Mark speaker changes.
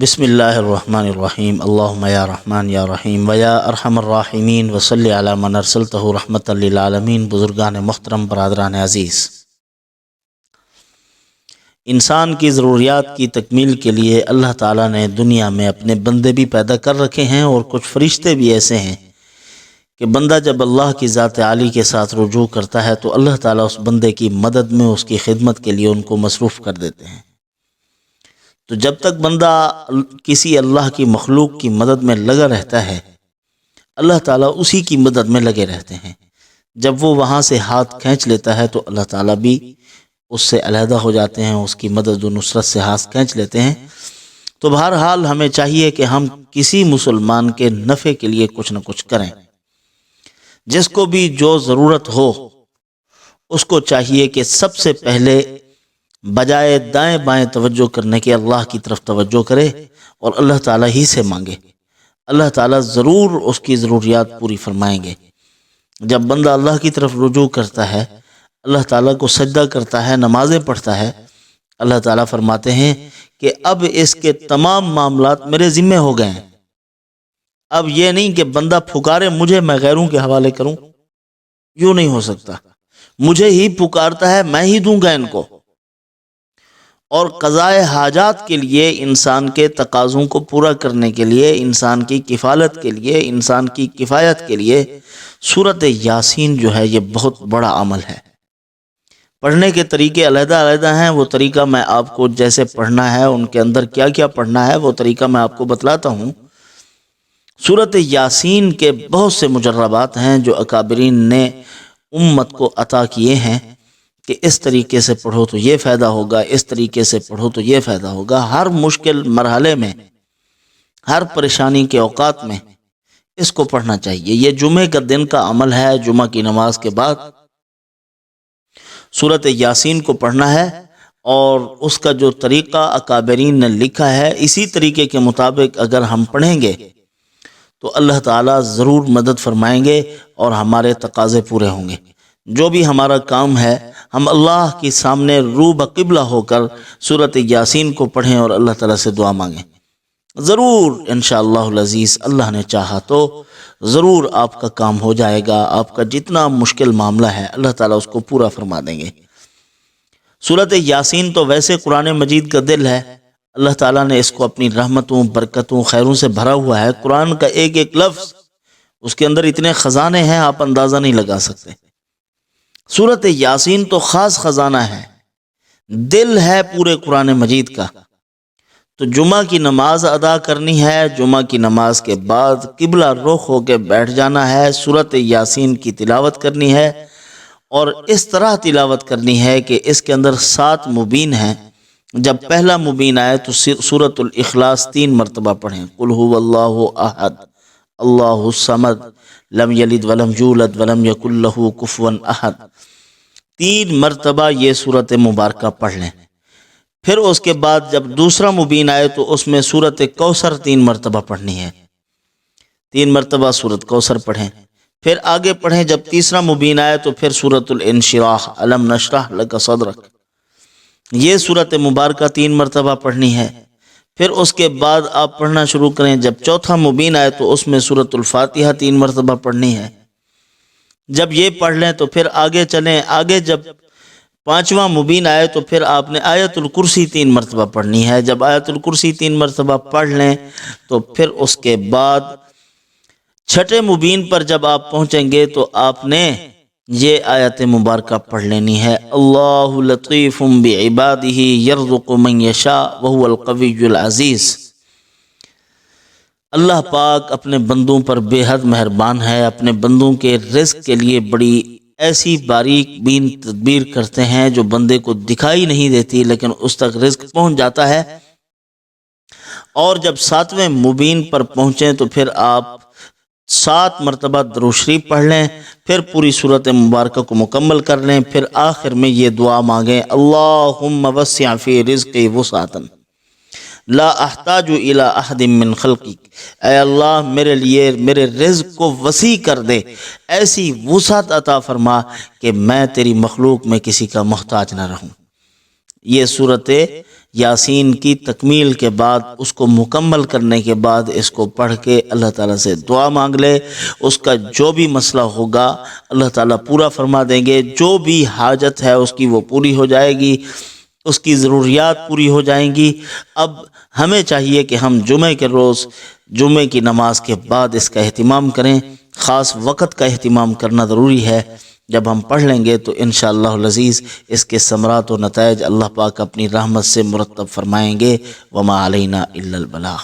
Speaker 1: بسم اللہ الرحمن الرحیم اللہم یا رحمان یا رحیم ویا ارحم الراحمین وصلی علی من ارسلتہ رحمۃ للعالمین۔ بزرگان محترم، برادران عزیز، انسان کی ضروریات کی تکمیل کے لیے اللہ تعالیٰ نے دنیا میں اپنے بندے بھی پیدا کر رکھے ہیں، اور کچھ فرشتے بھی ایسے ہیں کہ بندہ جب اللہ کی ذات عالی کے ساتھ رجوع کرتا ہے تو اللہ تعالیٰ اس بندے کی مدد میں، اس کی خدمت کے لیے ان کو مصروف کر دیتے ہیں۔ تو جب تک بندہ کسی اللہ کی مخلوق کی مدد میں لگا رہتا ہے، اللہ تعالیٰ اسی کی مدد میں لگے رہتے ہیں۔ جب وہ وہاں سے ہاتھ کھینچ لیتا ہے تو اللہ تعالیٰ بھی اس سے علیحدہ ہو جاتے ہیں، اس کی مدد و نصرت سے ہاتھ کھینچ لیتے ہیں۔ تو بہرحال ہمیں چاہیے کہ ہم کسی مسلمان کے نفع کے لیے کچھ نہ کچھ کریں۔ جس کو بھی جو ضرورت ہو اس کو چاہیے کہ سب سے پہلے بجائے دائیں بائیں توجہ کرنے کے اللہ کی طرف توجہ کرے اور اللہ تعالیٰ ہی سے مانگے۔ اللہ تعالیٰ ضرور اس کی ضروریات پوری فرمائیں گے۔ جب بندہ اللہ کی طرف رجوع کرتا ہے، اللہ تعالیٰ کو سجدہ کرتا ہے، نمازیں پڑھتا ہے، اللہ تعالیٰ فرماتے ہیں کہ اب اس کے تمام معاملات میرے ذمہ ہو گئے ہیں۔ اب یہ نہیں کہ بندہ پھکارے مجھے میں غیروں کے حوالے کروں، یوں نہیں ہو سکتا۔ مجھے ہی پکارتا ہے، میں ہی دوں گا ان کو۔ اور قضائے حاجات کے لیے، انسان کے تقاضوں کو پورا کرنے کے لیے، انسان کی کفالت کے لیے، انسان کی کفایت کے لیے سورۃ یاسین جو ہے یہ بہت بڑا عمل ہے۔ پڑھنے کے طریقے علیحدہ علیحدہ ہیں، وہ طریقہ میں آپ کو جیسے پڑھنا ہے، ان کے اندر کیا کیا پڑھنا ہے وہ طریقہ میں آپ کو بتلاتا ہوں۔ سورۃ یاسین کے بہت سے مجربات ہیں جو اکابرین نے امت کو عطا کیے ہیں کہ اس طریقے سے پڑھو تو یہ فائدہ ہوگا، اس طریقے سے پڑھو تو یہ فائدہ ہوگا۔ ہر مشکل مرحلے میں، ہر پریشانی کے اوقات میں اس کو پڑھنا چاہیے۔ یہ جمعے کا دن کا عمل ہے، جمعہ کی نماز کے بعد سورۃ یاسین کو پڑھنا ہے، اور اس کا جو طریقہ اکابرین نے لکھا ہے اسی طریقے کے مطابق اگر ہم پڑھیں گے تو اللہ تعالیٰ ضرور مدد فرمائیں گے اور ہمارے تقاضے پورے ہوں گے۔ جو بھی ہمارا کام ہے، ہم اللہ کے سامنے رو بقبلہ ہو کر سورۃ یاسین کو پڑھیں اور اللہ تعالیٰ سے دعا مانگیں۔ ضرور انشاءاللہ العزیز اللہ نے چاہا تو ضرور آپ کا کام ہو جائے گا۔ آپ کا جتنا مشکل معاملہ ہے اللہ تعالیٰ اس کو پورا فرما دیں گے۔ سورۃ یاسین تو ویسے قرآن مجید کا دل ہے، اللہ تعالیٰ نے اس کو اپنی رحمتوں، برکتوں، خیروں سے بھرا ہوا ہے۔ قرآن کا ایک ایک لفظ، اس کے اندر اتنے خزانے ہیں آپ اندازہ نہیں لگا سکتے۔ سورۃ یاسین تو خاص خزانہ ہے، دل ہے پورے قرآن مجید کا۔ تو جمعہ کی نماز ادا کرنی ہے، جمعہ کی نماز کے بعد قبلہ رخ ہو کے بیٹھ جانا ہے، سورۃ یاسین کی تلاوت کرنی ہے، اور اس طرح تلاوت کرنی ہے کہ اس کے اندر 7 مبین ہیں۔ جب پہلا مبین آئے تو سورۃ الاخلاص 3 مرتبہ پڑھیں، قل هو اللہ احد اللہ الصمد لم یلد ولم یولد ولم یکن لہ کفوا احد، 3 مرتبہ یہ سورۃ مبارکہ پڑھ لیں۔ پھر اس کے بعد جب دوسرا مبین آئے تو اس میں سورۃ کوثر 3 مرتبہ پڑھنی ہے، 3 مرتبہ سورۃ کوثر پڑھیں۔ پھر آگے پڑھیں، جب تیسرا مبین آئے تو پھر سورۃ الانشراح الم نشرح لک صدرک، یہ سورۃ مبارکہ 3 مرتبہ پڑھنی ہے۔ پھر اس کے بعد آپ پڑھنا شروع کریں، جب چوتھا مبین آئے تو اس میں سورۃ الفاتحہ 3 مرتبہ پڑھنی ہے۔ جب یہ پڑھ لیں تو پھر آگے چلیں، آگے جب 5واں مبین آئے تو پھر آپ نے آیت الکرسی 3 مرتبہ پڑھنی ہے۔ جب آیت الکرسی 3 مرتبہ پڑھ لیں تو پھر اس کے بعد 6 مبین پر جب آپ پہنچیں گے تو آپ نے یہ آیت مبارکہ پڑھ لینی ہے، اللہ لطیف بعبادہ یرزق من یشاء وہو القوی العزیز۔ اللہ پاک اپنے بندوں پر بے حد مہربان ہے، اپنے بندوں کے رزق کے لیے بڑی ایسی باریک بین تدبیر کرتے ہیں جو بندے کو دکھائی نہیں دیتی، لیکن اس تک رزق پہنچ جاتا ہے۔ اور جب 7ویں مبین پر پہنچیں تو پھر آپ 7 مرتبہ درود شریف پڑھ لیں، پھر پوری سورۃ مبارکہ کو مکمل کر لیں، پھر آخر میں یہ دعا مانگیں، اللہم وسع فی رزقی وسعۃ لا احتاج الی احد من خلقک، اے اللہ میرے لیے میرے رزق کو وسیع کر دے، ایسی وسعت عطا فرما کہ میں تیری مخلوق میں کسی کا محتاج نہ رہوں۔ یہ سورۃ یاسین کی تکمیل کے بعد، اس کو مکمل کرنے کے بعد اس کو پڑھ کے اللہ تعالیٰ سے دعا مانگ لے، اس کا جو بھی مسئلہ ہوگا اللہ تعالیٰ پورا فرما دیں گے، جو بھی حاجت ہے اس کی وہ پوری ہو جائے گی، اس کی ضروریات پوری ہو جائیں گی۔ اب ہمیں چاہیے کہ ہم جمعے کے روز جمعے کی نماز کے بعد اس کا اہتمام کریں، خاص وقت کا اہتمام کرنا ضروری ہے۔ جب ہم پڑھ لیں گے تو انشاءاللہ العزیز اس کے ثمرات و نتائج اللہ پاک اپنی رحمت سے مرتب فرمائیں گے۔ وما علینا الا البلاغ۔